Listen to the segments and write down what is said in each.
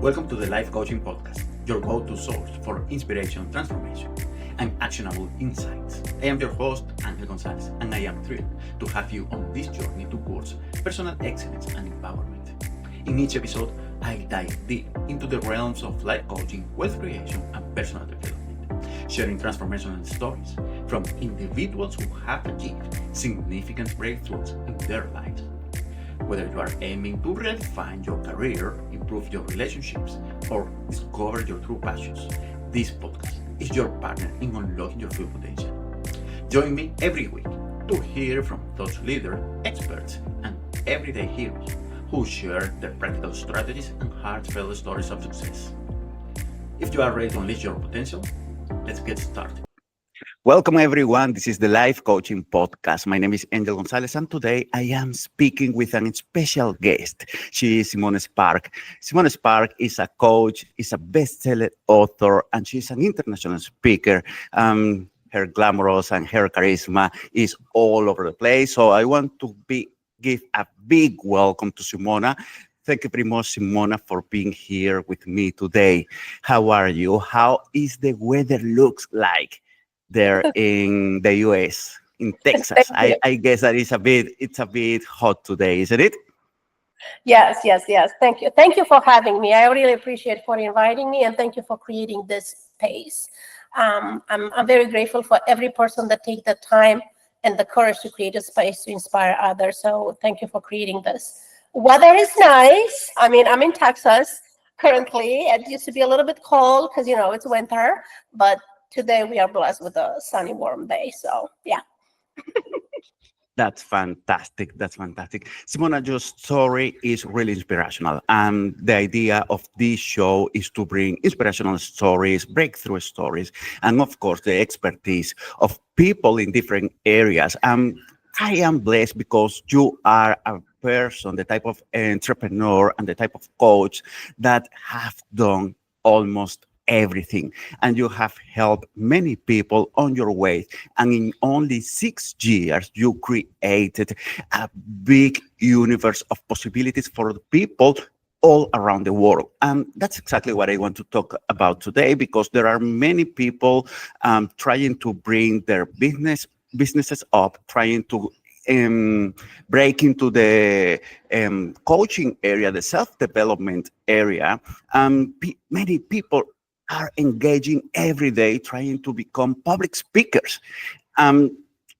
Welcome to the Life Coaching Podcast, your go-to source for inspiration, transformation, and actionable insights. I am your host, Angel Gonzalez, and I am thrilled to have you on this journey towards personal excellence and empowerment. In each episode, I dive deep into the realms of life coaching, wealth creation, and personal development, sharing transformational stories from individuals who have achieved significant breakthroughs in their lives. Whether you are aiming to redefine your career, improve your relationships, or discover your true passions, this podcast is your partner in unlocking your full potential. Join me every week to hear from those leaders, experts, and everyday heroes who share their practical strategies and heartfelt stories of success. If you are ready to unleash your potential, let's get started. Welcome, everyone. This is the Life Coaching Podcast. My name is Angel Gonzalez, and today I am speaking with an special guest. She is Simona Spark. Simona Spark is a coach, is a best-selling author, and she's an international speaker. Her glamorous and her charisma is all over the place. So I want to give a big welcome to Simona. Thank you very much, Simona, for being here with me today. How are you? How is the weather looks like there in the US, in Texas? I guess that it's a bit hot today, isn't it? Yes. Thank you. Thank you for having me. I really appreciate for inviting me, and thank you for creating this space. I'm very grateful for every person that take the time and the courage to create a space to inspire others. So thank you for creating this. Weather is nice. I mean, I'm in Texas currently. It used to be a little bit cold because, it's winter, but today we are blessed with a sunny, warm day. So, yeah. That's fantastic. Simona, your story is really inspirational. And the idea of this show is to bring inspirational stories, breakthrough stories, and of course, the expertise of people in different areas. I am blessed because you are a person, the type of entrepreneur and the type of coach that have done almost everything, and you have helped many people on your way, and in only 6 years you created a big universe of possibilities for the people all around the world. And that's exactly what I want to talk about today, because there are many people trying to bring their businesses up, trying to break into the coaching area, the self-development area. Many people are engaging every day trying to become public speakers.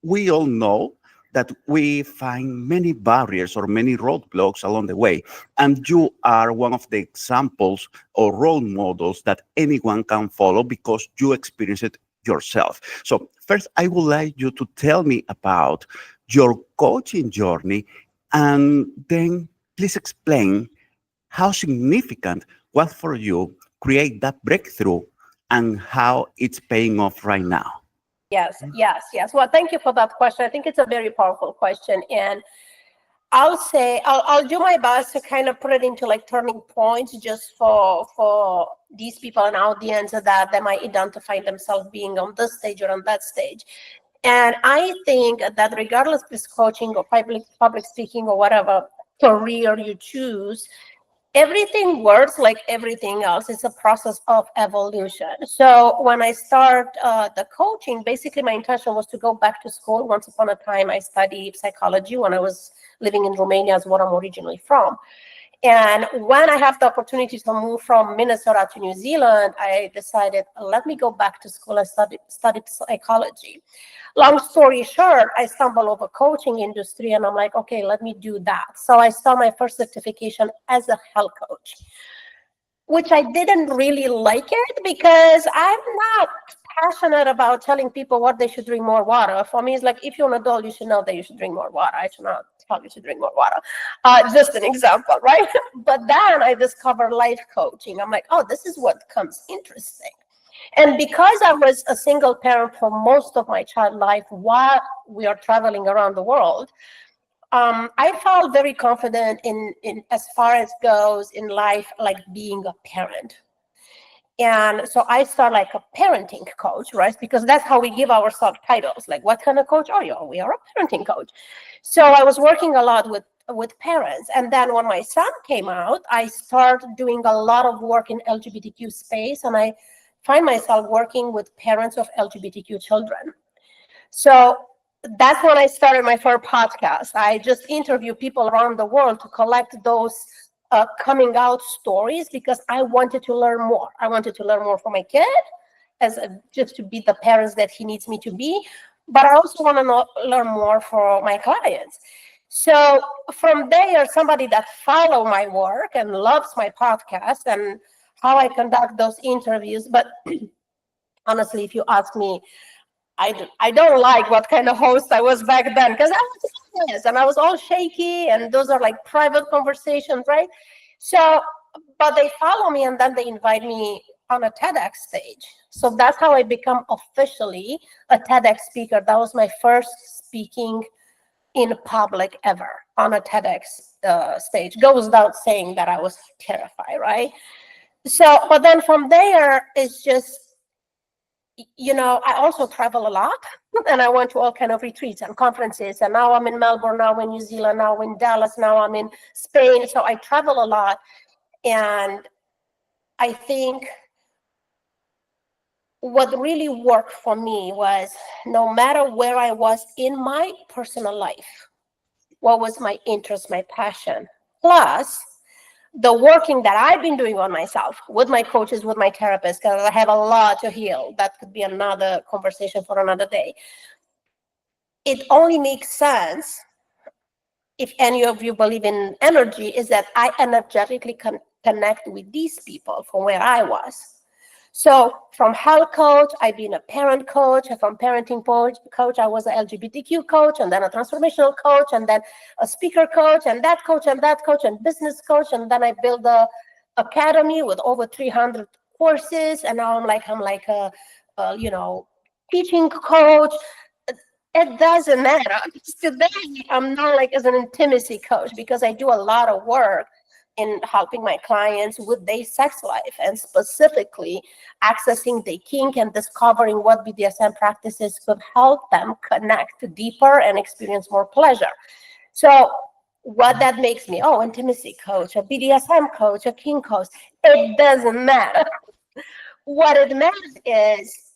We all know that we find many barriers or many roadblocks along the way. And you are one of the examples or role models that anyone can follow because you experience it yourself. So first, I would like you to tell me about your coaching journey, and then please explain how significant was for you create that breakthrough and how it's paying off right now. Yes. Well, thank you for that question. I think it's a very powerful question. And I'll do my best to kind of put it into like turning points just for these people and audience that they might identify themselves being on this stage or on that stage. And I think that regardless if it's coaching or public speaking or whatever career you choose, everything works like everything else. It's a process of evolution. So when I start the coaching, basically my intention was to go back to school. Once upon a time, I studied psychology when I was living in Romania, is what I'm originally from. And when I have the opportunity to move from Minnesota to New Zealand, I decided, let me go back to school and studied psychology. Long story short, I stumbled over coaching industry and I'm like, okay, let me do that. So I started my first certification as a health coach, which I didn't really like it because I'm not passionate about telling people what they should drink more water. For me, it's like, if you're an adult, you should know that you should drink more water. I should not tell you to drink more water. Just an example, right? But then I discovered life coaching. I'm like, oh, this is what becomes interesting. And because I was a single parent for most of my child life while we are traveling around the world, I felt very confident in as far as goes in life, like being a parent. And so I start like a parenting coach, right? Because that's how we give ourselves titles. Like, what kind of coach are you? We are a parenting coach. So I was working a lot with with parents. And then when my son came out, I started doing a lot of work in LGBTQ space, and I find myself working with parents of LGBTQ children. So that's when I started my first podcast. I just interview people around the world to collect those coming out stories, because I wanted to learn more. I wanted to learn more from my kid, just to be the parents that he needs me to be. But I also want to learn more for my clients. So from there, somebody that follow my work and loves my podcast and how I conduct those interviews. But honestly, if you ask me, I don't like what kind of host I was back then, because I was serious and I was all shaky, and those are like private conversations, right? So, but they follow me, and then they invite me on a TEDx stage. So that's how I become officially a TEDx speaker. That was my first speaking in public ever, on a TEDx stage. Goes without saying that I was terrified, right? So, but then from there, it's just, I also travel a lot, and I went to all kind of retreats and conferences. And now I'm in Melbourne, now in New Zealand, now in Dallas, now I'm in Spain. So I travel a lot. And I think what really worked for me was, no matter where I was in my personal life, what was my interest, my passion, plus the working that I've been doing on myself with my coaches, with my therapists, because I have a lot to heal. That could be another conversation for another day. It only makes sense, if any of you believe in energy, is that I energetically connect with these people from where I was. So from health coach, I've been a parent coach. From parenting coach, I was an LGBTQ coach, and then a transformational coach, and then a speaker coach, and that coach, and that coach, and business coach. And then I built a academy with over 300 courses. And now I'm like a teaching coach. It doesn't matter. Today, I'm not like as an intimacy coach, because I do a lot of work in helping my clients with their sex life, and specifically accessing the kink and discovering what BDSM practices could help them connect deeper and experience more pleasure. So what that makes me, intimacy coach, a BDSM coach, a kink coach, it doesn't matter. What it matters is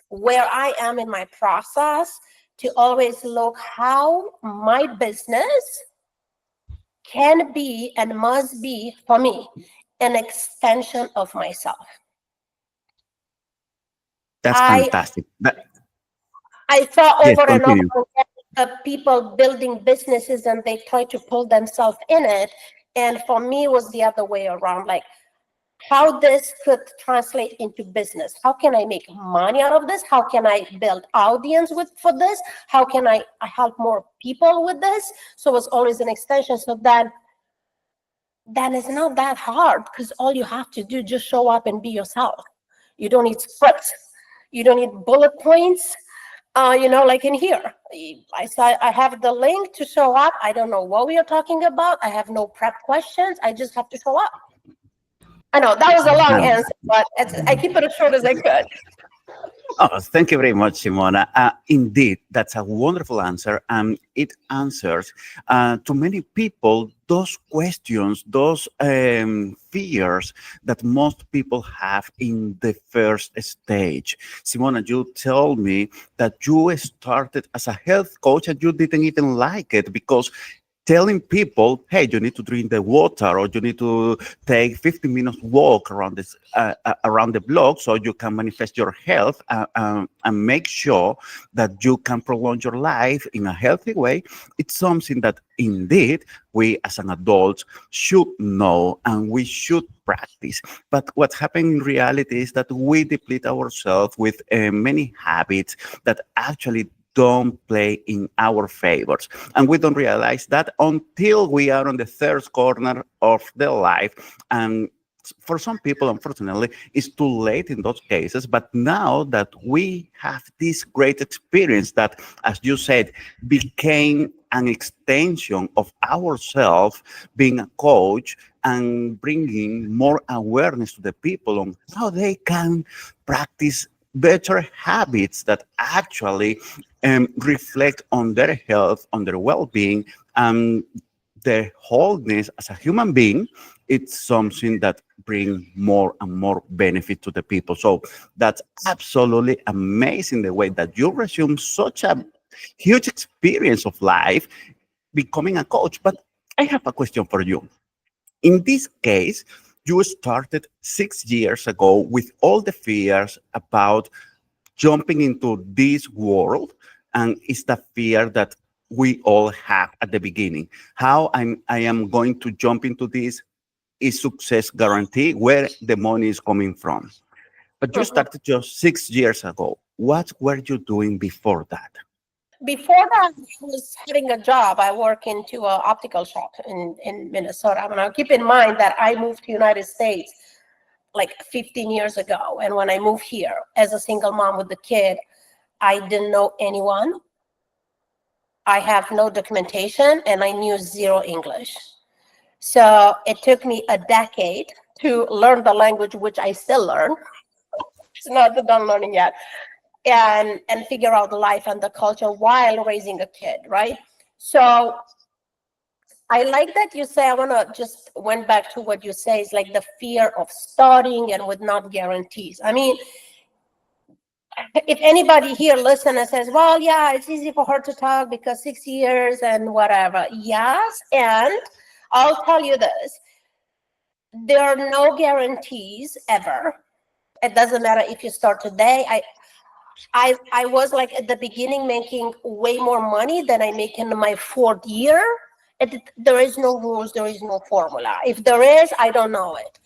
where I am in my process, to always look how my business can be and must be, for me, an extension of myself. That's fantastic. I saw Yes, over and continue. over people building businesses, and they try to pull themselves in it. And for me, it was the other way around. Like, how this could translate into business. How can I make money out of this? How can I build audience for this? How can I help more people with this? So it's always an extension. So then it's not that hard, because all you have to do, just show up and be yourself. You don't need scripts. You don't need bullet points. Like in here, I have the link to show up. I don't know what we are talking about. I have no prep questions. I just have to show up. I know that was a long answer, but I keep it as short as I could. Oh, thank you very much, Simona. Indeed, that's a wonderful answer, and it answers to many people those questions, those fears that most people have in the first stage. Simona, you told me that you started as a health coach and you didn't even like it, because telling people, hey, you need to drink the water, or you need to take 15 minutes walk around the block so you can manifest your health and make sure that you can prolong your life in a healthy way. It's something that indeed we as an adult should know and we should practice. But what's happening in reality is that we deplete ourselves with many habits that actually don't play in our favors. And we don't realize that until we are on the third corner of their life. And for some people, unfortunately, it's too late in those cases. But now that we have this great experience that, as you said, became an extension of ourselves, being a coach and bringing more awareness to the people on how they can practice better habits that actually reflect on their health, on their well-being, And the wholeness as a human being, it's something that bring more and more benefit to the people. So that's absolutely amazing the way that you resume such a huge experience of life becoming a coach. But I have a question for you. In this case, you started 6 years ago with all the fears about jumping into this world, and it's the fear that we all have at the beginning. I am going to jump into this, is success guarantee, where the money is coming from. But you Mhm. started just 6 years ago. What were you doing before that? Before that, I was having a job. I work into an optical shop in Minnesota. Now, keep in mind that I moved to United States like 15 years ago. And when I moved here as a single mom with the kid, I didn't know anyone. I have no documentation and I knew zero English. So it took me a decade to learn the language, which I still learn. It's not done learning yet. And figure out the life and the culture while raising a kid, right? So I like that you say, I want to just went back to what you say is like the fear of starting and with not guarantees. I mean, if anybody here listen and says, well, yeah, it's easy for her to talk because 6 years and whatever. Yes. And I'll tell you this, there are no guarantees ever. It doesn't matter if you start today. I was like at the beginning making way more money than I make in my fourth year. There is no rules, there is no formula. If there is, I don't know it.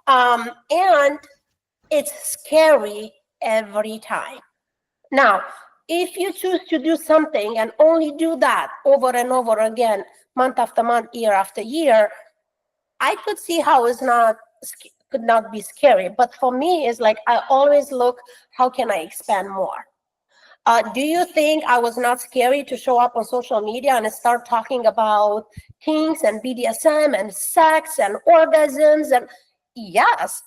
And it's scary every time. Now, if you choose to do something and only do that over and over again, month after month, year after year, I could see how it's not could not be scary. But for me, it's like I always look, how can I expand more? Do you think I was not scary to show up on social media and start talking about kinks and BDSM and sex and orgasms? And yes,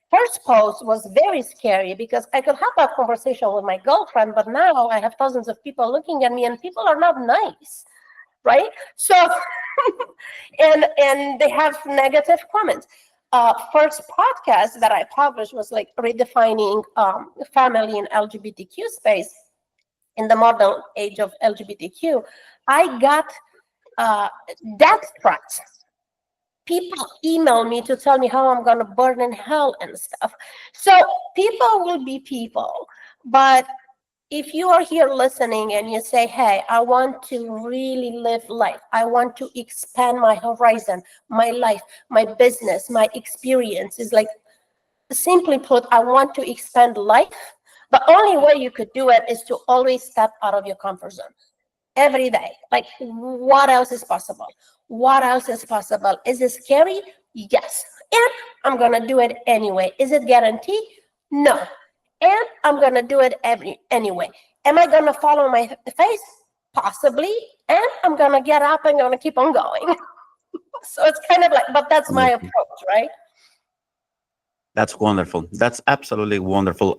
first post was very scary because I could have that conversation with my girlfriend, but now I have thousands of people looking at me and people are not nice, right? So, and they have negative comments. First podcast that I published was like redefining family in LGBTQ space in the modern age of LGBTQ. I got uh, death threats. People email me to tell me how I'm going to burn in hell and stuff. So people will be people. But if you are here listening and you say, hey, I want to really live life, I want to expand my horizon, my life, my business, my experience, is like, simply put, I want to expand life. The only way you could do it is to always step out of your comfort zone every day. Like, what else is possible? What else is possible? Is it scary? Yes. And I'm going to do it anyway. Is it guaranteed? No. And I'm going to do it anyway. Am I going to follow my face? Possibly. And I'm going to get up and going to keep on going. So it's kind of like, but that's my Amazing. approach, right? That's wonderful. That's absolutely wonderful.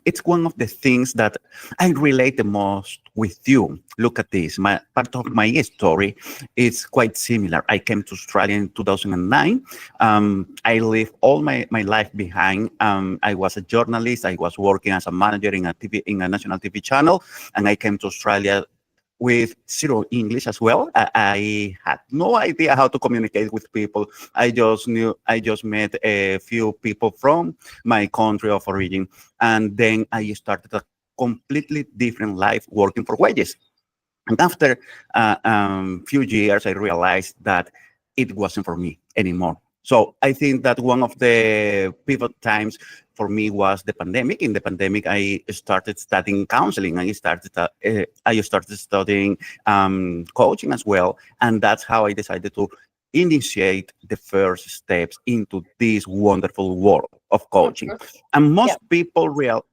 It's one of the things that I relate the most with you. Look at this. My part of my story is quite similar. I came to Australia in 2009. I lived all my life behind. I was a journalist. I was working as a manager in a national TV channel, and I came to Australia with zero English as well. I had no idea how to communicate with people. I just met a few people from my country of origin. And then I started a completely different life working for wages. And after a few years, I realized that it wasn't for me anymore. So I think that one of the pivot times for me was the pandemic. In the pandemic, I started studying counseling. I started studying coaching as well, and that's how I decided to initiate the first steps into this wonderful world of coaching. Mhm. And Yeah. most people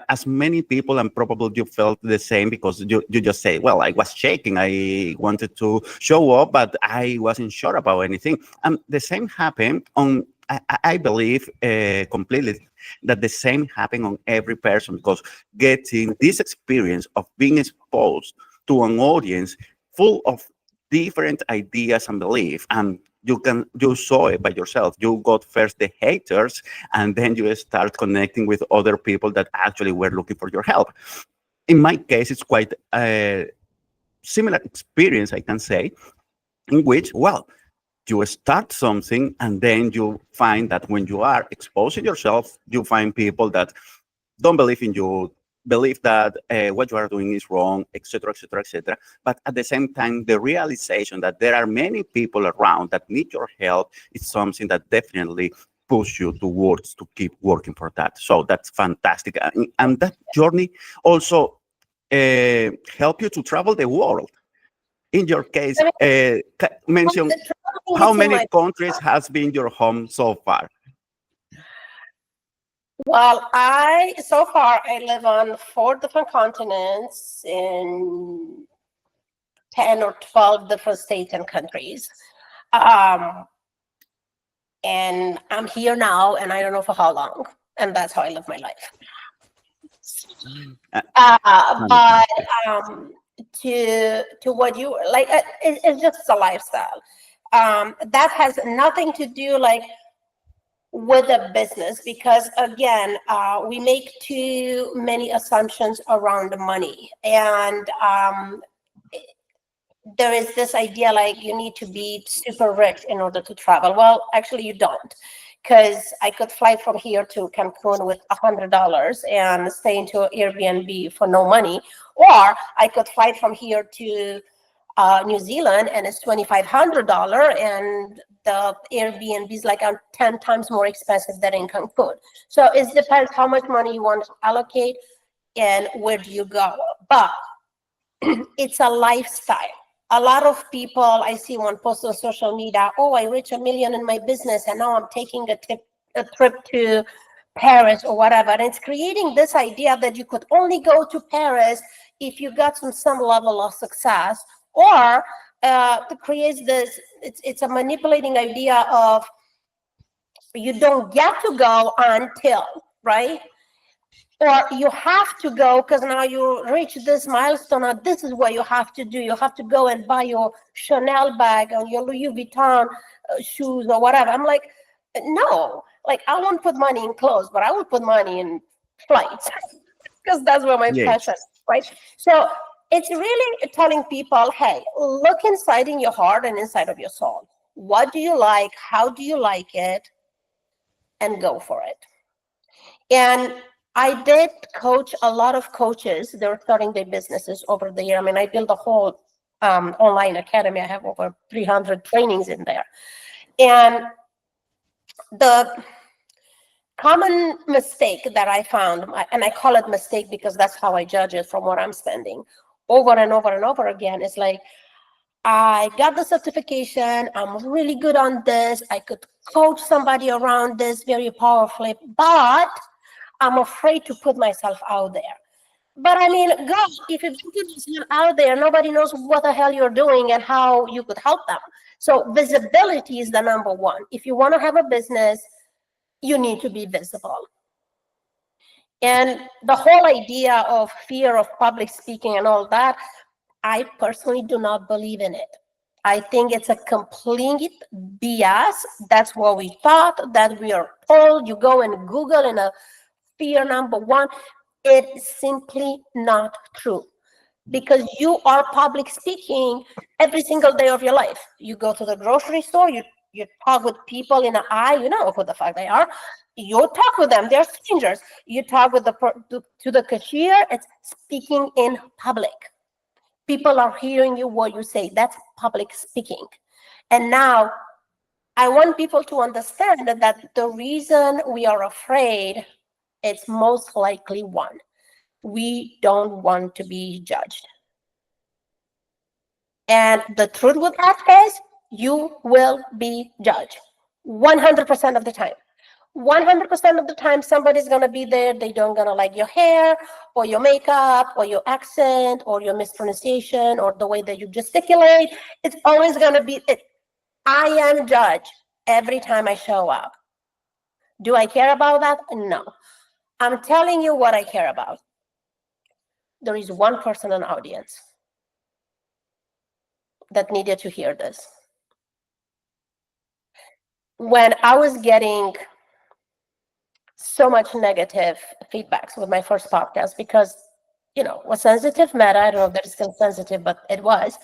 as many people, and probably you felt the same, because you just say, well, I was shaking, I wanted to show up, but I wasn't sure about anything. And the same happened on, I believe completely that the same happened on every person, because getting this experience of being exposed to an audience full of different ideas and beliefs, and you saw it by yourself. You got first the haters, and then you start connecting with other people that actually were looking for your help. In my case, it's quite a similar experience, I can say, in which, well, you start something and then you find that when you are exposing yourself, you find people that don't believe in you, believe that what you are doing is wrong, etc., etc., etc. But at the same time, the realization that there are many people around that need your help is something that definitely push you towards to keep working for that. So that's fantastic. And that journey also help you to travel the world. In your case, I mean, mention the traveling how is in many my countries has been your home so far? Well, I so far I live on 4 different continents in 10 or 12 different states and countries. Um, and I'm here now, and I don't know for how long. And that's how I live my life. Uh, But Fantastic. to what you like, it's just a lifestyle. That has nothing to do like with a business, because again, we make too many assumptions around money, and there is this idea like you need to be super rich in order to travel. Well, actually you don't, because I could fly from here to Cancun with $100 and stay into an Airbnb for no money, or I could fly from here to New Zealand and it's $2,500, and the Airbnb is like 10 times more expensive than in Cancun. So it depends how much money you want to allocate and where do you go. But it's a lifestyle. A lot of people, I see one post on social media, oh, I reached 1 million in my business and now I'm taking a trip to Paris or whatever. And it's creating this idea that you could only go to Paris if you got some level of success, or to create this, it's a manipulating idea of you don't get to go until, right? Or you have to go because now you reach this milestone. Now this is what you have to do. You have to go and buy your Chanel bag or your Louis Vuitton shoes or whatever. I'm like, no, like I won't put money in clothes, but I will put money in flights because that's where my passion, Yes. right? So it's really telling people, hey, look inside in your heart and inside of your soul. What do you like? How do you like it? And go for it. And I did coach a lot of coaches. They were starting their businesses over the year. I mean, I built a whole online academy. I have over 300 trainings in there. And the common mistake that I found, and I call it mistake because that's how I judge it from what I'm spending over and over and over again, is like, I got the certification. I'm really good on this. I could coach somebody around this very powerfully, but I'm afraid to put myself out there. But I mean, God, if you put yourself out there, nobody knows what the hell you're doing and how you could help them. So visibility is the number one. If you want to have a business, you need to be visible. And the whole idea of fear of public speaking and all that, I personally do not believe in it. I think it's a complete BS. That's what we thought, that we are told. You go and Google in a fear number one. It's simply not true, because you are public speaking every single day of your life. You go to the grocery store, you talk with people in an aisle, you know who the fuck they are. You talk with them, they're strangers. You talk with to the cashier. It's speaking in public. People are hearing you what you say. That's public speaking. And now I want people to understand that the reason we are afraid, it's most likely one, we don't want to be judged. And the truth with that is, you will be judged 100% of the time. 100% of the time, somebody's gonna be there. They don't gonna like your hair or your makeup or your accent or your mispronunciation or the way that you gesticulate. It's always gonna be it. I am judged every time I show up. Do I care about that? No. I'm telling you what I care about. There is one person in the audience. that needed to hear this. When I was getting so much negative feedbacks with my first podcast, because, was sensitive matter. I don't know if that is still sensitive, but it was.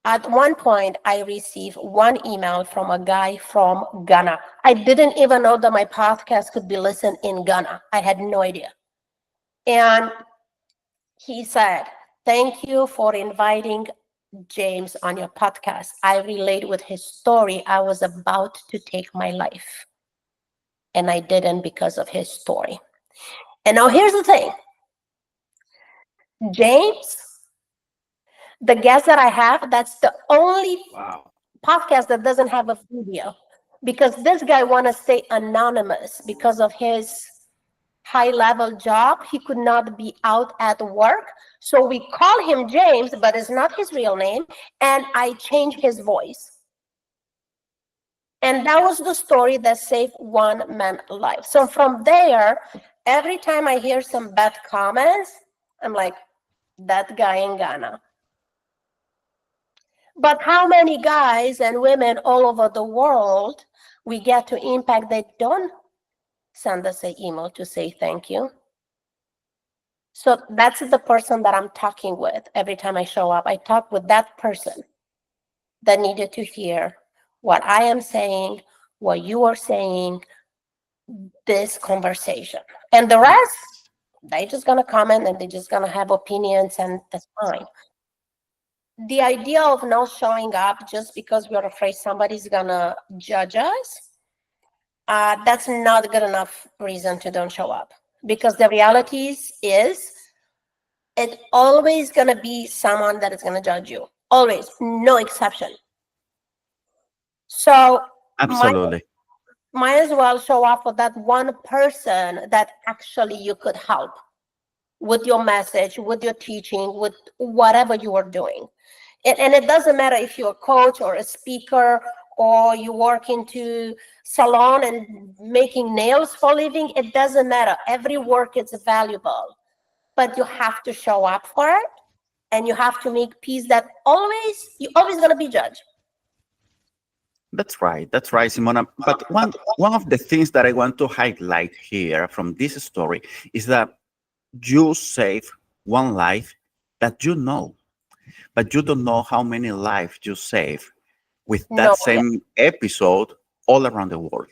At one point, I received one email from a guy from Ghana. I didn't even know that my podcast could be listened in Ghana. I had no idea. And he said, "Thank you for inviting James on your podcast. I relate with his story. I was about to take my life, and I didn't because of his story." And now here's the thing. James, the guest that I have, that's the only podcast that doesn't have a video, because this guy want to stay anonymous because of his high level job. He could not be out at work. So we call him James, but it's not his real name. And I changed his voice. And that was the story that saved one man's life. So from there, every time I hear some bad comments, I'm like, that guy in Ghana. But how many guys and women all over the world we get to impact, they don't send us an email to say thank you? So that's the person that I'm talking with every time I show up. I talk with that person that needed to hear what I am saying, what you are saying, this conversation. And the rest, they just gonna comment and they're just gonna have opinions, and that's fine. The idea of not showing up just because we're afraid somebody's gonna judge us, that's not good enough reason to don't show up. Because the reality is it's always gonna be someone that is gonna judge you. Always, no exception. So Absolutely. might as well show up for that one person that actually you could help with your message, with your teaching, with whatever you are doing. And it doesn't matter if you're a coach or a speaker, or you work into salon and making nails for a living. It doesn't matter. Every work is valuable, but you have to show up for it, and you have to make peace that you're always going to be judged. That's right. That's right, Simona. But one of the things that I want to highlight here from this story is that you save one life that you know, but you don't know how many lives you save with No, that same episode all around the world.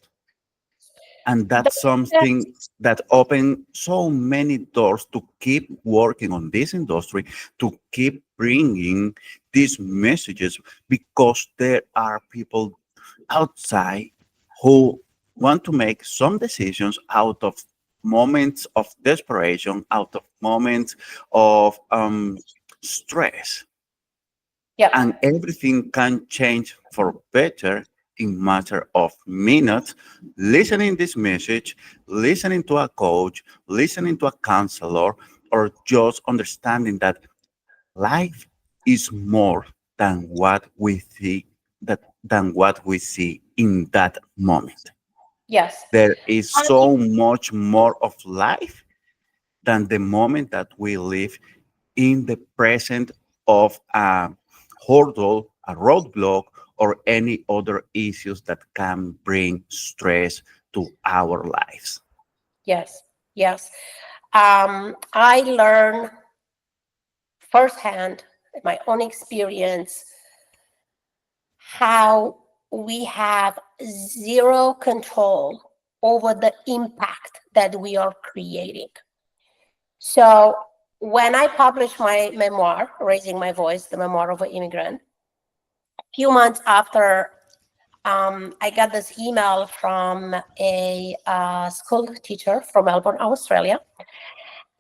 And that's something that opens so many doors to keep working on this industry, to keep bringing these messages, because there are people outside who want to make some decisions out of moments of desperation, out of moments of stress. yeah, And everything can change for better in matter of minutes. Listening this message, listening to a coach, listening to a counselor, or just understanding that life is more than what we see, in that moment. yes, There is so much more of life than the moment that we live in the present of a hurdle, a roadblock, or any other issues that can bring stress to our lives. yes, yes. I learned firsthand, in my own experience, how we have zero control over the impact that we are creating. So when I published my memoir, Raising My Voice, the memoir of an immigrant, a few months after, I got this email from a school teacher from Melbourne, Australia.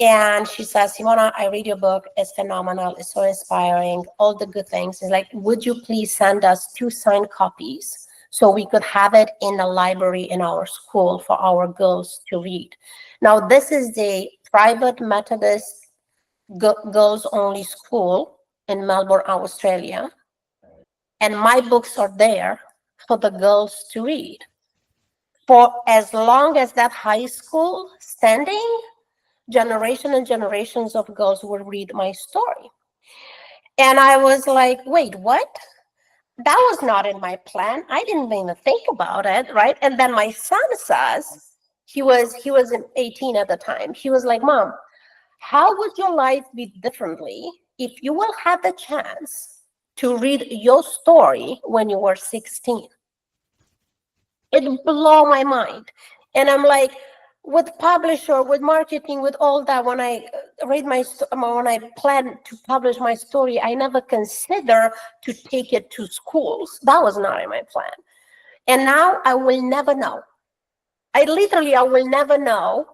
And she says, "Simona, I read your book. It's phenomenal. It's so inspiring. All the good things. It's like, would you please send us 2 signed copies so we could have it in the library in our school for our girls to read?" Now, this is a private Methodist girls only school in Melbourne, Australia. And my books are there for the girls to read. For as long as that high school standing, generation and generations of girls will read my story. And I was like, wait, what? That was not in my plan. I didn't even think about it, right? And then my son says, he was 18 at the time. He was like, Mom, how would your life be differently if you will have the chance to read your story when you were 16? It blew my mind. And I'm like, with publisher, with marketing, with all that, when I when I plan to publish my story, I never consider to take it to schools. That was not in my plan. And now I will never know. I will never know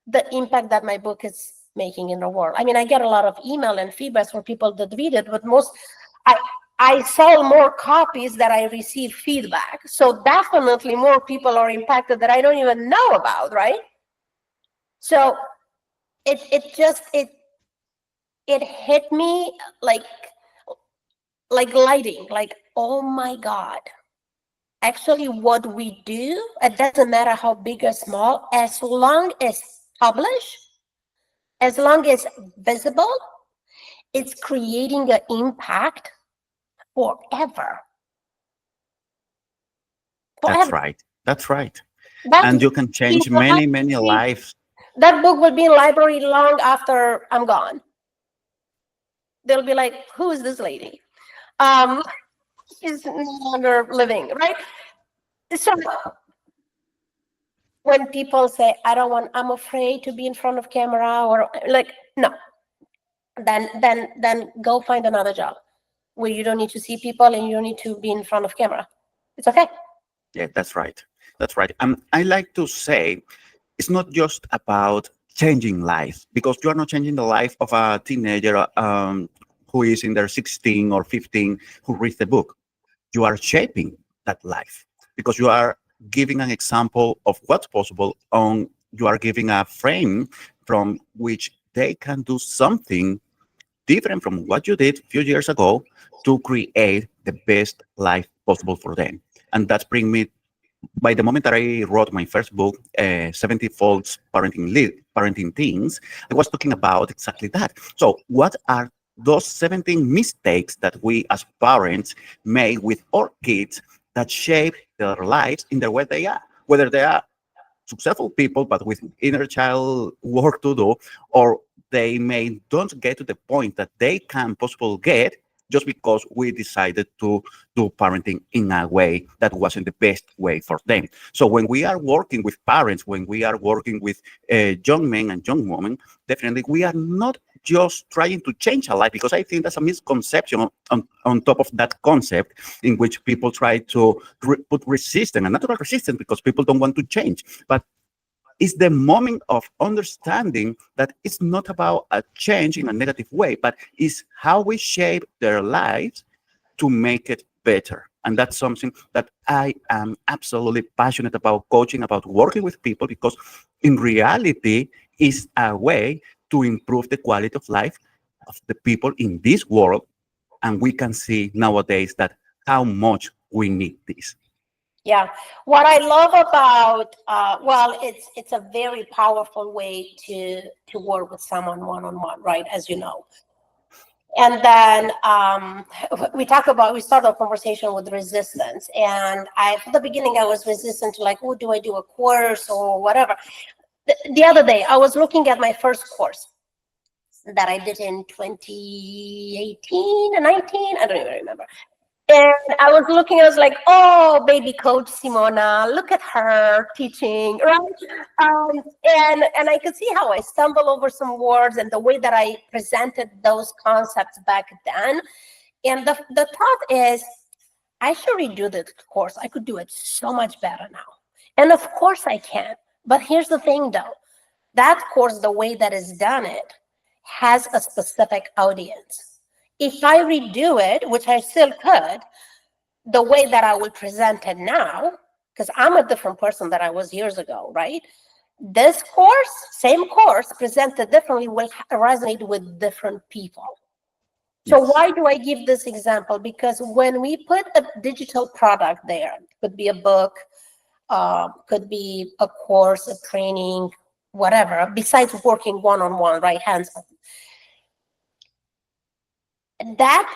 the impact that my book is making in the world. I mean, I get a lot of email and feedbacks from people that read it, but I I sell more copies that I receive feedback. So definitely more people are impacted that I don't even know about, right? So it hit me like lighting, like, oh my God. Actually, what we do, it doesn't matter how big or small, as long as published, as long as visible, it's creating an impact forever. That's Forever. right. That's right. That And you can change many, many lives. that book will be in library long after I'm gone. They'll be like, who is this lady? Um, she's no longer living, right? So when people say, I'm afraid to be in front of camera, or like, no, then go find another job where you don't need to see people and you don't need to be in front of camera. It's okay. Yeah, that's right. That's right. I like to say it's not just about changing life, because you are not changing the life of a teenager who is in their 16 or 15 who reads the book. You are shaping that life because you are giving an example of what's possible. On You are giving a frame from which they can do something different from what you did a few years ago to create the best life possible for them. And that's bring me, by the moment that I wrote my first book, 70 Faults Parenting Teens, I was talking about exactly that. So what are those 17 mistakes that we as parents make with our kids that shape their lives in the way they are, whether they are successful people but with inner child work to do, or they may don't get to the point that they can possibly get just because we decided to do parenting in a way that wasn't the best way for them. So when we are working with parents, when we are working with young men and young women, definitely we are not just trying to change a life, because I think that's a misconception on top of that concept in which people try to put resistance, and natural resistance, because people don't want to change. But it's the moment of understanding that it's not about a change in a negative way, but it's how we shape their lives to make it better. And that's something that I am absolutely passionate about coaching, about working with people, because in reality, is a way to improve the quality of life of the people in this world. And we can see nowadays that how much we need this. Yeah. What I love about well, it's a very powerful way to work with someone one on one, right? As you know. And then we start our conversation with resistance. And from the beginning, I was resistant to like, oh, do I do a course or whatever? The other day, I was looking at my first course that I did in 2018 and 19. I don't even remember. And I was looking, I was like, oh, baby coach Simona, look at her teaching, right? And I could see how I stumbled over some words and the way that I presented those concepts back then. And the thought is, I should redo this course. I could do it so much better now. And of course I can. But here's the thing though, that course, the way that is done it, has a specific audience. If I redo it, which I still could, the way that I will present it now, because I'm a different person than I was years ago, right? This course, same course, presented differently, will resonate with different people. So Yes. why do I give this example? Because when we put a digital product there, could be a book, could be a course, a training, whatever, besides working one-on-one, right, hands-on. that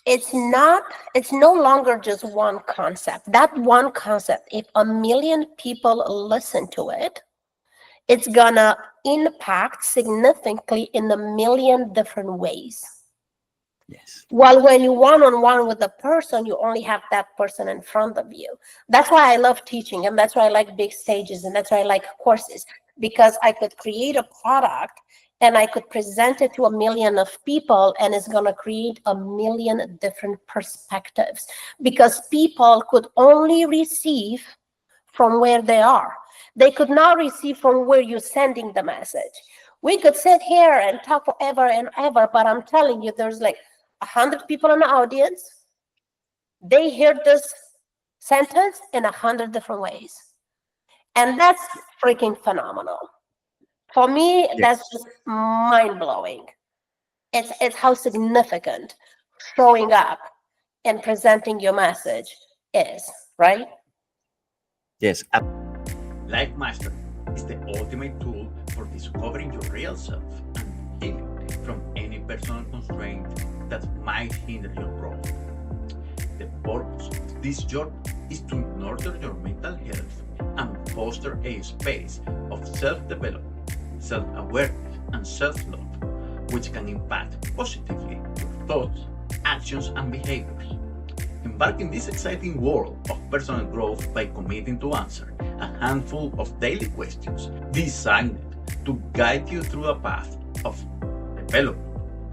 it's no longer just one concept. That one concept, if a million people listen to it, it's gonna impact significantly in a million different ways. Yes. While when you one-on-one with a person, you only have that person in front of you. That's why I love teaching, and that's why I like big stages, and that's why I like courses, because I could create a product and I could present it to a million of people, and it's going to create a million different perspectives, because people could only receive from where they are. They could not receive from where you're sending the message. We could sit here and talk forever and ever, but I'm telling you, there's like 100 people in the audience. They hear this sentence in 100 different ways. And that's freaking phenomenal. For me, that's Yes. just mind-blowing. It's how significant showing up and presenting your message is, right? Yes. Life Mastery is the ultimate tool for discovering your real self and healing from any personal constraint that might hinder your growth. The purpose of this journey is to nurture your mental health and foster a space of self-development, self-awareness, and self-love, which can impact positively your thoughts, actions, and behaviors. Embark in this exciting world of personal growth by committing to answer a handful of daily questions designed to guide you through a path of development,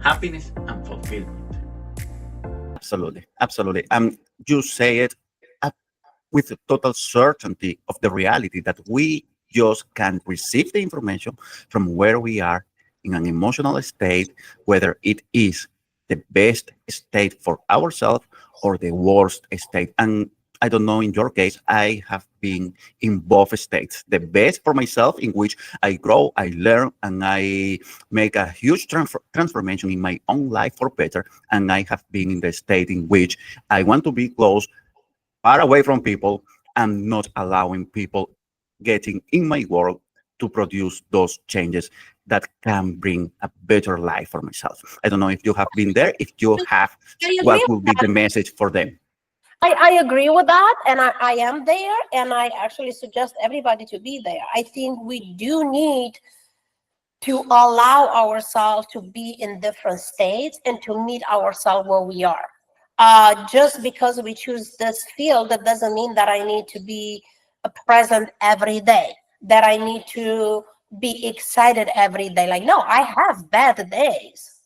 happiness, and fulfillment. Absolutely, absolutely. You say it uh, with total certainty of the reality that we just can't receive the information from where we are in an emotional state, whether it is the best state for ourselves or the worst state. And I don't know, in your case, I have been in both states. The best for myself, in which I grow, I learn, and I make a huge transformation in my own life for better. And I have been in the state in which I want to be close, far away from people, and not allowing people getting in my world to produce those changes that can bring a better life for myself. I don't know if you have been there. If you have, I agree what will with be that. the message for them? I agree with that, and I am there, and I actually suggest everybody to be there. I think we do need to allow ourselves to be in different states and to meet ourselves where we are. Just because we choose this field, that doesn't mean that I need to be present every day, that I need to be excited every day. Like, no, I have bad days.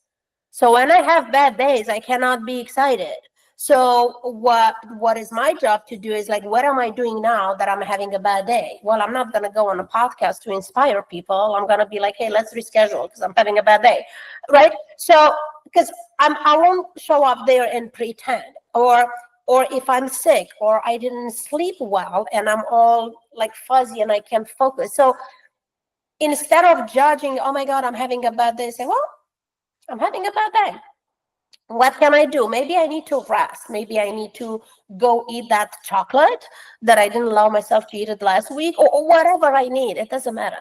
So when I have bad days, I cannot be excited. So what is my job to do is like, what am I doing now that I'm having a bad day? Well, I'm not going to go on a podcast to inspire people. I'm going to be like, hey, let's reschedule because I'm having a bad day, right? So because I won't show up there and pretend, or if I'm sick or I didn't sleep well and I'm all like fuzzy and I can't focus. So instead of judging, oh my God, I'm having a bad day, say, well, I'm having a bad day. What can I do? Maybe I need to rest. Maybe I need to go eat that chocolate that I didn't allow myself to eat it last week, or whatever I need. It doesn't matter.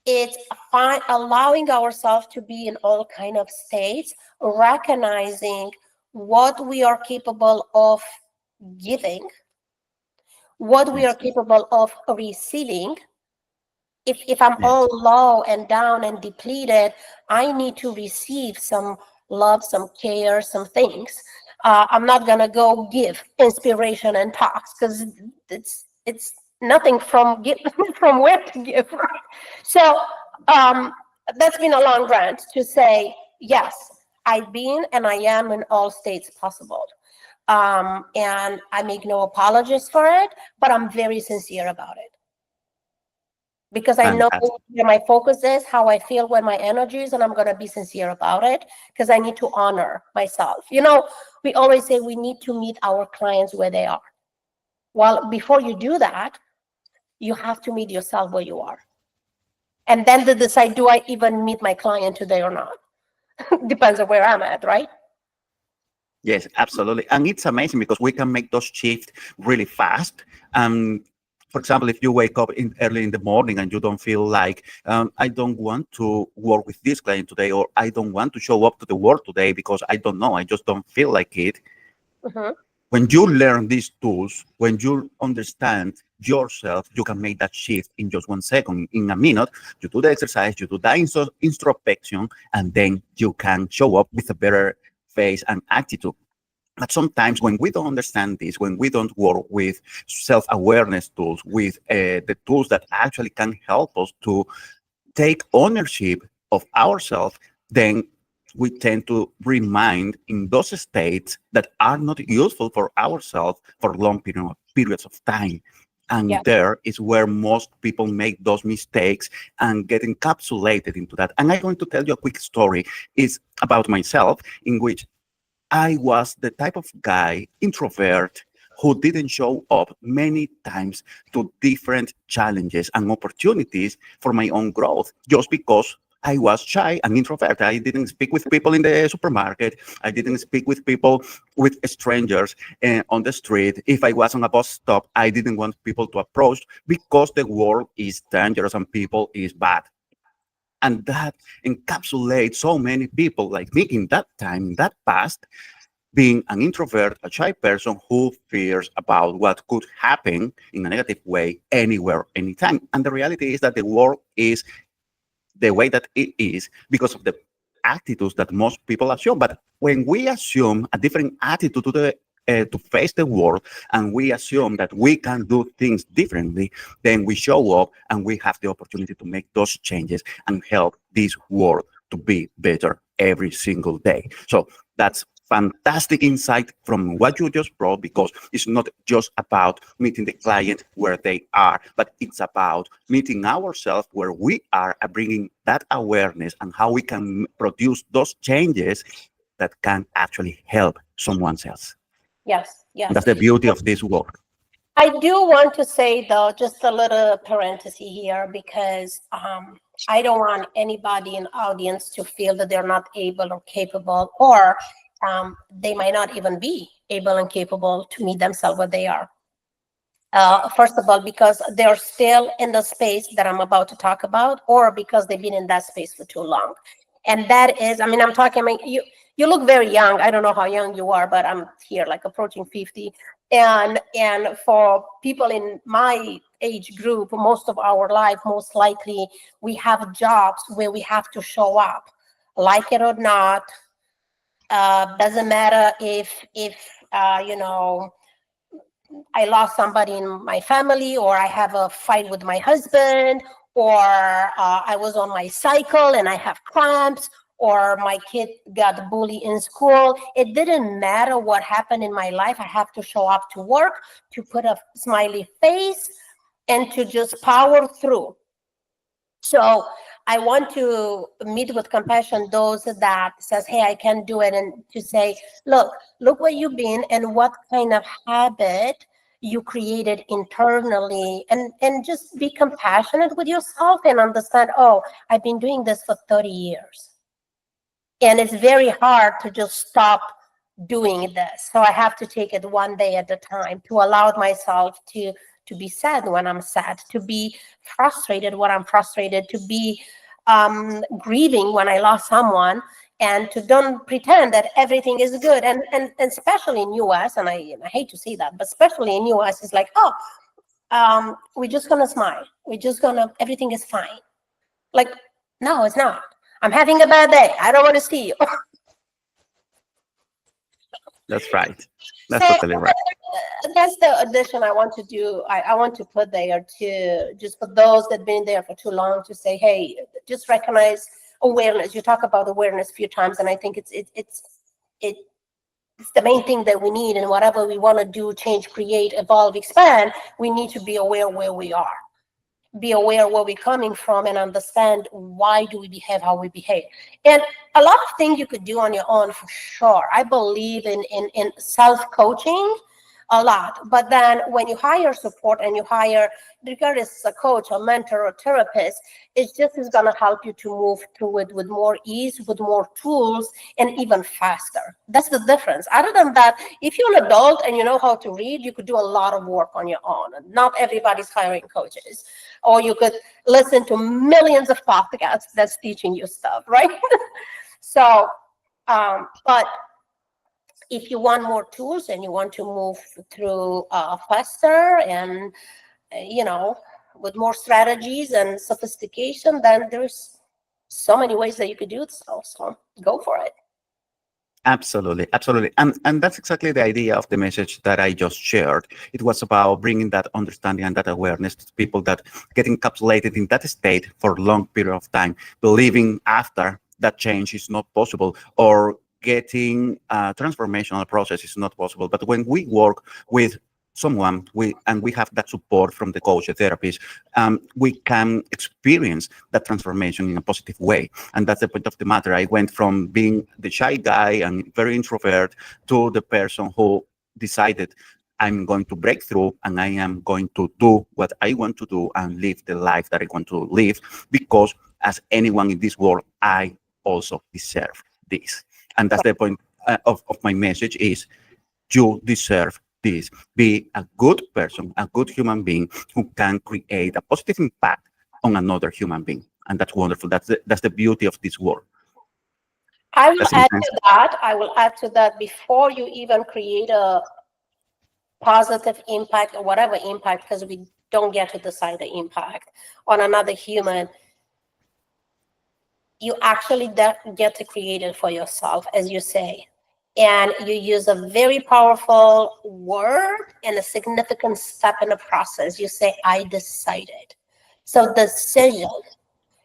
It's fine allowing ourselves to be in all kind of states, recognizing what we are capable of giving, what we are Yes. capable of receiving. If I'm Yes. all low and down and depleted, I need to receive some love, some care, some things. I'm not gonna go give inspiration and talks because it's nothing from give, from where to give. Right? So um, that's been a long rant to say yes. I've been and I am in all states possible. And I make no apologies for it, but I'm very sincere about it because I know Fantastic. where my focus is, how I feel, where my energy is, and I'm going to be sincere about it because I need to honor myself. You know, we always say we need to meet our clients where they are. Well, before you do that, you have to meet yourself where you are. And then to decide, do I even meet my client today or not? Depends on where I'm at, right? Yes, absolutely. And it's amazing because we can make those shifts really fast. And For example, if you wake up early in the morning and you don't feel like, I don't want to work with this client today, or I don't want to show up to the work today because I don't know, I just don't feel like it. Mhm. When you learn these tools, when you understand yourself, you can make that shift in just 1 second, in a minute. You do the exercise, you do the introspection, and then you can show up with a better face and attitude. But sometimes when we don't understand this, when we don't work with self-awareness tools, with the tools that actually can help us to take ownership of ourselves, then we tend to remain in those states that are not useful for ourselves for long periods of time. Yeah. And there is where most people make those mistakes and get encapsulated into that. And I'm going to tell you a quick story. It's about myself, in which I was the type of guy, introvert, who didn't show up many times to different challenges and opportunities for my own growth, just because I was shy and introvert. I didn't speak with people in the supermarket. I didn't speak with people, with strangers on the street. If I was on a bus stop, I didn't want people to approach because the world is dangerous and people is bad. And that encapsulates so many people like me in that time, in that past, being an introvert, a shy person who fears about what could happen in a negative way anywhere, anytime. And the reality is that the world is the way that it is because of the attitudes that most people assume. But when we assume a different attitude to face the world, and we assume that we can do things differently, then we show up and we have the opportunity to make those changes and help this world to be better every single day. So that's fantastic insight from what you just brought, because it's not just about meeting the client where they are, but it's about meeting ourselves where we are and bringing that awareness and how we can produce those changes that can actually help someone else. Yes, And yes. that's the beauty of this work. I do want to say, though, just a little parenthesis here, because I don't want anybody in audience to feel that they're not able or capable, or they might not even be able and capable to meet themselves where they are. First of all, because they're still in the space that I'm about to talk about, or because they've been in that space for too long. And that is, I mean, I'm talking, I mean, you look very young. I don't know how young you are, but I'm here like approaching 50. And for people in my age group, most of our life, most likely, we have jobs where we have to show up, like it or not. Doesn't matter if you know, I lost somebody in my family, or I have a fight with my husband, or I was on my cycle and I have cramps, or my kid got bullied in school. It didn't matter what happened in my life. I have to show up to work, to put a smiley face, and to just power through. So I want to meet with compassion those that says, hey, I can do it, and to say, look where you've been and what kind of habit you created internally, and just be compassionate with yourself and understand, oh, I've been doing this for 30 years. And it's very hard to just stop doing this. So I have to take it one day at a time, to allow myself to be sad when I'm sad, to be frustrated when I'm frustrated, to be grieving when I lost someone, and to don't pretend that everything is good. And especially in US, and I hate to say that, but especially in US, it's like, oh, we're just gonna smile. We're just gonna, everything is fine. Like, no, it's not. I'm having a bad day. I don't want to see you. That's right. That's So totally right. that's the addition I want to do. I want to put there, to just for those that have been there for too long, to say, hey, just recognize awareness. You talk about awareness a few times, and I think it's the main thing that we need. And whatever we want to do, change, create, evolve, expand, we need to be aware where we are. Be aware where we're coming from, and understand why do we behave how we behave. And a lot of things you could do on your own, for sure. I believe in self-coaching. a lot. But then when you hire support and you hire, regardless a coach, a mentor, or therapist, it just is going to help you to move through it with more ease, with more tools, and even faster. That's the difference. Other than that, if you're an adult and you know how to read, you could do a lot of work on your own. Not everybody's hiring coaches. Or you could listen to millions of podcasts that's teaching you stuff, right? So, but if you want more tools and you want to move through faster and, with more strategies and sophistication, then there's so many ways that you could do it. So go for it. Absolutely, absolutely. And that's exactly the idea of the message that I just shared. It was about bringing that understanding and that awareness to people that get encapsulated in that state for a long period of time, believing after that change is not possible, or getting a transformational process is not possible. But when we work with someone, we have that support from the coach, the therapist, we can experience that transformation in a positive way. And that's the point of the matter. I went from being the shy guy and very introvert to the person who decided, I'm going to break through and I am going to do what I want to do and live the life that I want to live, because as anyone in this world, I also deserve this. And that's the point of my message is, you deserve this. Be a good person, a good human being who can create a positive impact on another human being. And that's wonderful. That's the beauty of this world. I will add to that before you even create a positive impact or whatever impact, because we don't get to decide the impact on another human. You actually get to create it for yourself, as you say. And you use a very powerful word and a significant step in the process. You say, I decided. So decision,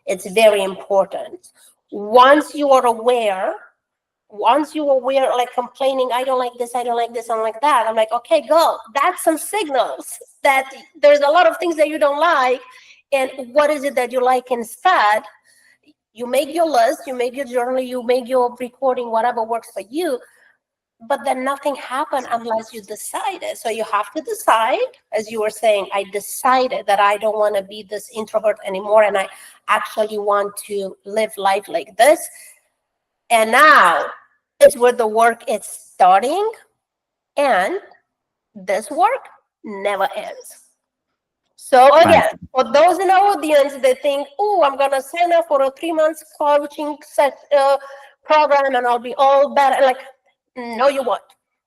it's very important. Once you are aware, like complaining, I don't like this, I don't like this, I don't like that. I'm like, okay, go. That's some signals that there's a lot of things that you don't like. And what is it that you like instead? You make your list, you make your journal, you make your recording, whatever works for you. But then nothing happened unless you decided. So you have to decide, as you were saying, I decided that I don't want to be this introvert anymore, and I actually want to live life like this. And now it's where the work is starting, and this work never ends. So again, for those in our audience that think, oh, I'm going to sign up for a 3-month coaching program and I'll be all better. Like, no, you won't.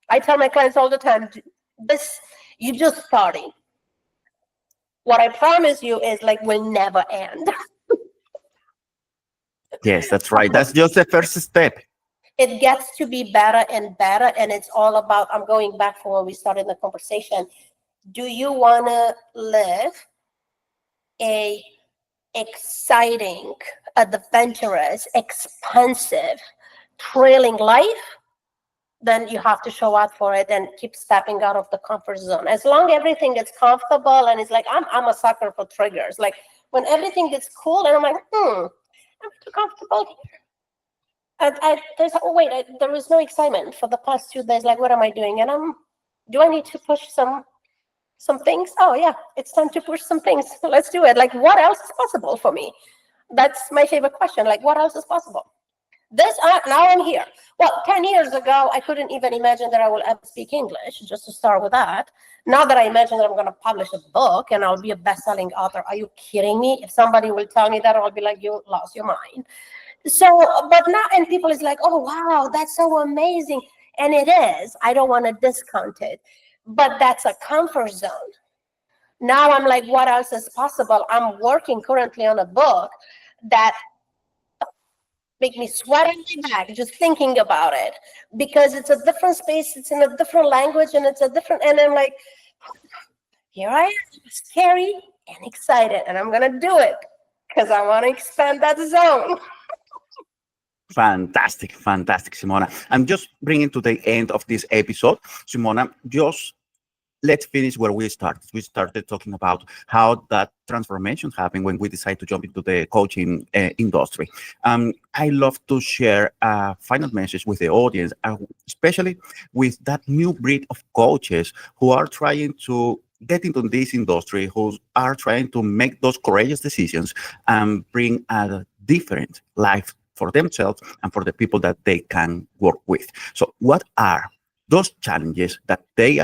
I tell my clients all the time, you're just starting. What I promise you is will never end. Yes, that's right. That's just the first step. It gets to be better and better. And it's all about, I'm going back for when we started the conversation. Do you want to live a exciting, adventurous, expensive, thrilling life? Then you have to show up for it and keep stepping out of the comfort zone. As long as everything gets comfortable, and it's like, I'm a sucker for triggers. Like when everything gets cool and I'm like, I'm too comfortable here. And there is no excitement for the past 2 days. Like, what am I doing? And do I need to push some things? Oh yeah, it's time to push some things. Let's do it. Like, what else is possible for me? That's my favorite question. Like, what else is possible? Now I'm here. Well, 10 years ago, I couldn't even imagine that I will ever speak English, just to start with that. Now that I imagine that I'm going to publish a book and I'll be a best-selling author, are you kidding me? If somebody will tell me that, I'll be like, you lost your mind. So, but now, and people is like, oh, wow, that's so amazing. And it is. I don't want to discount it. But that's a comfort zone. Now I'm like, what else is possible? I'm working currently on a book that make me sweat on my back just thinking about it, because it's a different space, it's in a different language, and it's a different, and I'm like, here I am, scary and excited, and I'm gonna do it because I want to expand that zone. Fantastic, fantastic, Simona. I'm just bringing to the end of this episode. Simona, just let's finish where we started. We started talking about how that transformation happened when we decided to jump into the coaching industry. I love to share a final message with the audience, especially with that new breed of coaches who are trying to get into this industry, who are trying to make those courageous decisions and bring a different life for themselves and for the people that they can work with. So what are those challenges that they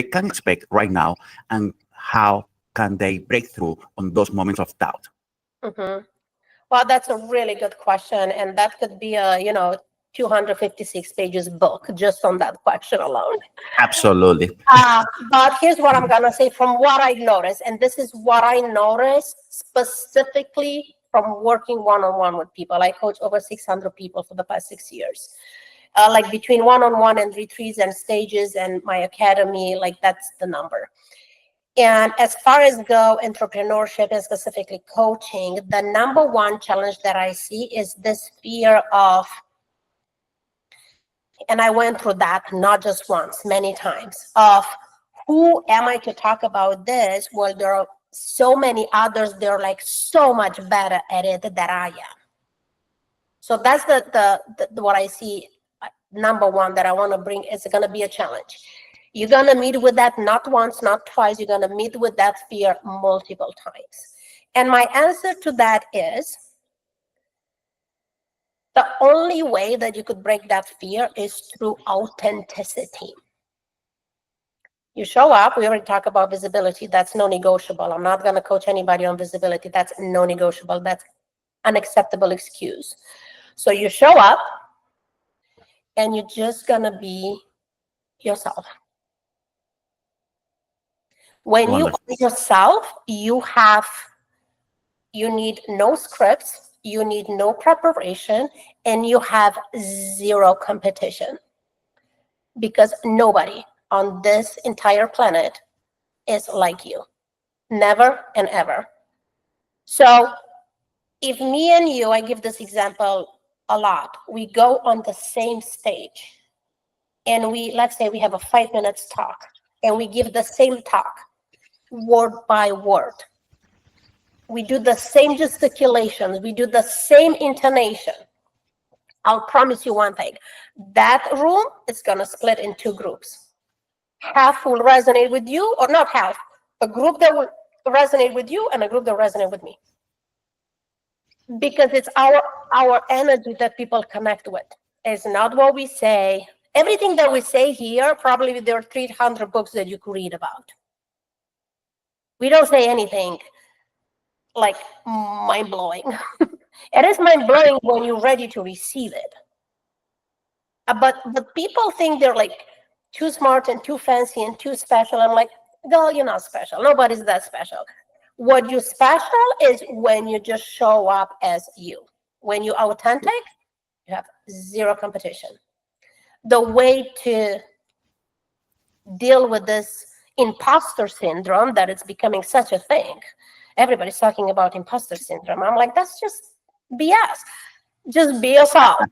can expect right now, and how can they break through on those moments of doubt? Mhm. Well, that's a really good question, and that could be a 256 pages book just on that question alone. Absolutely. But here's what I'm gonna say from what I noticed, and this is what I noticed specifically from working one-on-one with people. I coach over 600 people for the past 6 years. Like between one-on-one and retreats and stages and my academy, like that's the number. And as far as go entrepreneurship and specifically coaching, the number one challenge that I see is this fear of, and I went through that not just once, many times, of who am I to talk about this? Well, there are so many others, they're like so much better at it than I am. So that's the what I see. Number one that I want to bring is going to be a challenge. You're going to meet with that not once, not twice. You're going to meet with that fear multiple times. And my answer to that is the only way that you could break that fear is through authenticity. You show up. We already talked about visibility. That's non-negotiable. I'm not going to coach anybody on visibility. That's non-negotiable. That's unacceptable excuse. So you show up and you're just going to be yourself. When you are yourself, you need no scripts, you need no preparation, and you have zero competition. Because nobody on this entire planet is like you. Never and ever. So if me and you, I give this example a lot, we go on the same stage and let's say we have a 5 minutes talk and we give the same talk, word by word. We do the same gesticulations. We do the same intonation. I'll promise you one thing. That room is going to split in two groups. Half will resonate with you, or not half. A group that will resonate with you and a group that will resonate with me. Because it's our energy that people connect with. It's not what we say. Everything that we say here, probably there are 300 books that you could read about. We don't say anything like mind-blowing. It is mind-blowing when you're ready to receive it. But people think they're like too smart and too fancy and too special. I'm like, girl, you're not special. Nobody's that special. What you're special is when you just show up as you. When you're authentic, you have zero competition. The way to deal with this imposter syndrome that it's becoming such a thing. Everybody's talking about imposter syndrome. I'm like, that's just BS. Just be yourself.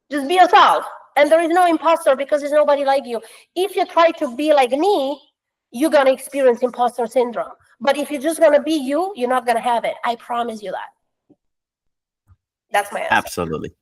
Just be yourself. And there is no imposter because there's nobody like you. If you try to be like me, you're going to experience imposter syndrome. But if you're just going to be you, you're not going to have it. I promise you that. That's my answer. Absolutely.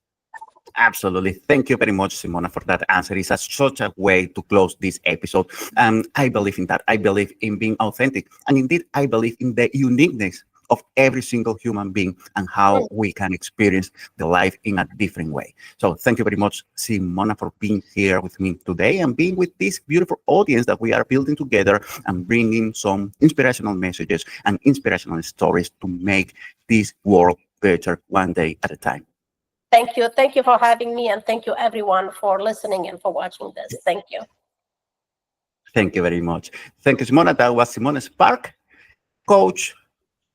Absolutely. Thank you very much, Simona, for that answer. It's such a way to close this episode. I believe in that. I believe in being authentic. And indeed, I believe in the uniqueness of every single human being and how we can experience the life in a different way. So thank you very much, Simona, for being here with me today and being with this beautiful audience that we are building together and bringing some inspirational messages and inspirational stories to make this world better one day at a time. Thank you. Thank you for having me, and thank you everyone for listening and for watching this. Thank you. Thank you very much. Thank you, Simona. That was Simona Spark, coach,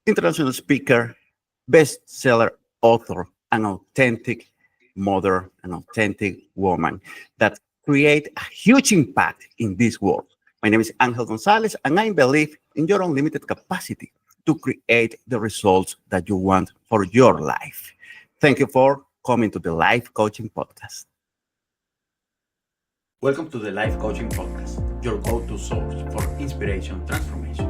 international speaker, bestseller author, an authentic mother, an authentic woman that create a huge impact in this world. My name is Angel Gonzalez, and I believe in your unlimited capacity to create the results that you want for your life. Thank you for coming to the Life Coaching Podcast. Welcome to the Life Coaching Podcast. your go-to source for inspiration, transformation,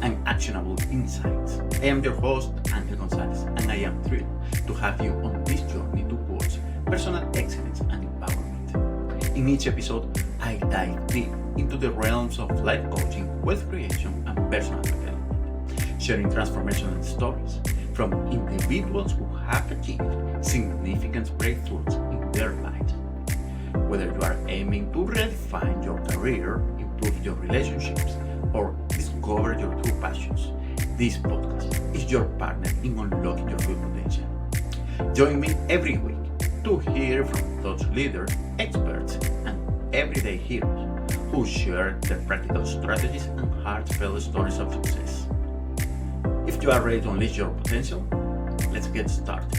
and actionable insights. I am your host, Angel Gonzalez, and I am thrilled to have you on this journey towards personal excellence and empowerment. In each episode, I dive deep into the realms of life coaching, wealth creation, and personal development, sharing transformational stories from individuals who have achieved significant breakthroughs in their lives. Whether you are aiming to redefine your career, improve your relationships, or discover your true passions, this podcast is your partner in unlocking your full potential. Join me every week to hear from thought leaders, experts, and everyday heroes who share their practical strategies and heartfelt stories of success. If you are ready to unleash your potential, let's get started.